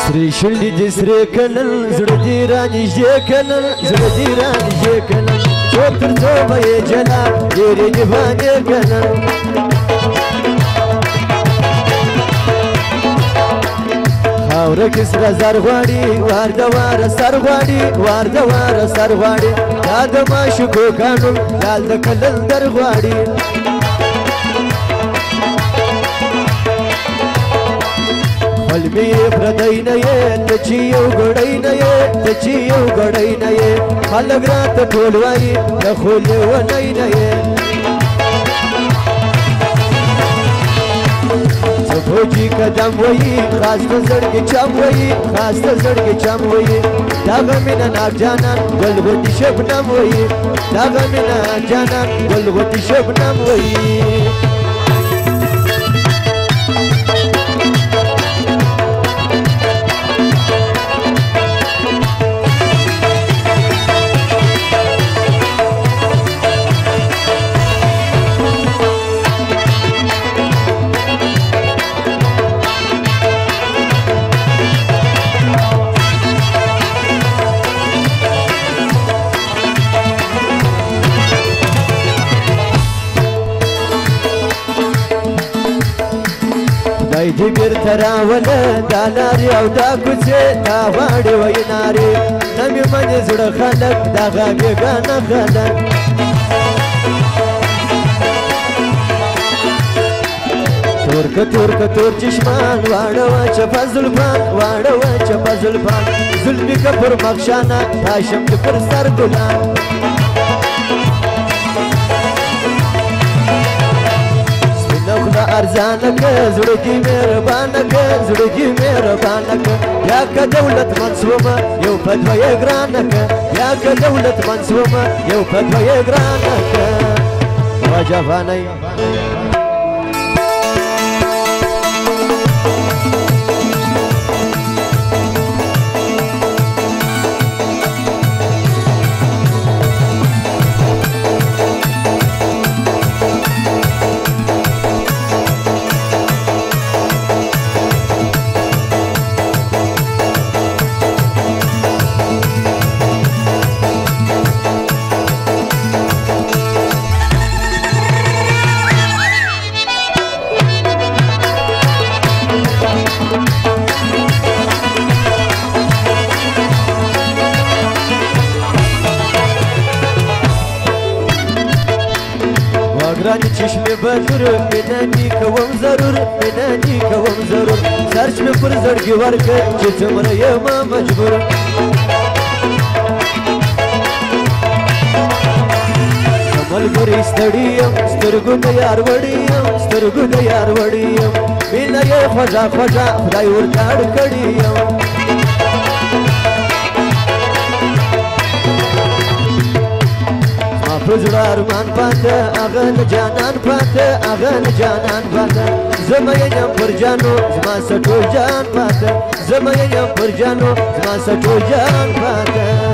سري شلي دي سري كنن زردي راني جيكنن زردي راني جيكنن شوف ترتوبة يا جلال ديري نفاني كنن خاورك سر زرغواني وارد وار سرغواني وارد وار سرغواني داد ما شكو كانو دال دكلن درغواني قلبي پردین یې تچیو غړین یې تچیو غړین یې خلک رات ټول وایي د خولې ونین یې فوجي قدم وایي خاص زړګي چم وایي خاص زړګي چم وایي داغه مینا ناک جانان ګلغوټي شبنم وایي داغه مینا جانان ګلغوټي شبنم وایي دي بیرته راوله دا لارې او دا کوڅې دا غواړي وینارې نه مې منې زړه خلک دغه بېګانه خلک تور تور چشمان واړوه چپه زلفان واړوه چپه زلفان زلفې که پر مخشانه راشم دې پر سر ګلان نخلا ارزانه که زړه دې مهربانه که زړه دې مهربانه که یا که دولت منصوبه یو په دویه ګرانه که یا که دولت منصوبه یو په دویه ګرانه که وجفانۍ گرانی چشم بدر منانی کوم ضرور منانی کوم ضرور سرچ می پر زړګي ورکه چې څومره یم مجبور ملګری ستړی یم سترګو د یار وړی یم سترګو د یار وړی یم مینه یې خوږه خوږه خدای ورته اړ کړی یم فزر ارمان پاته اغه جانان پاته اغه جانان پاته زما یم پر جانو زما سټو جان پاته زما یم پر جانو زما سټو جان پاته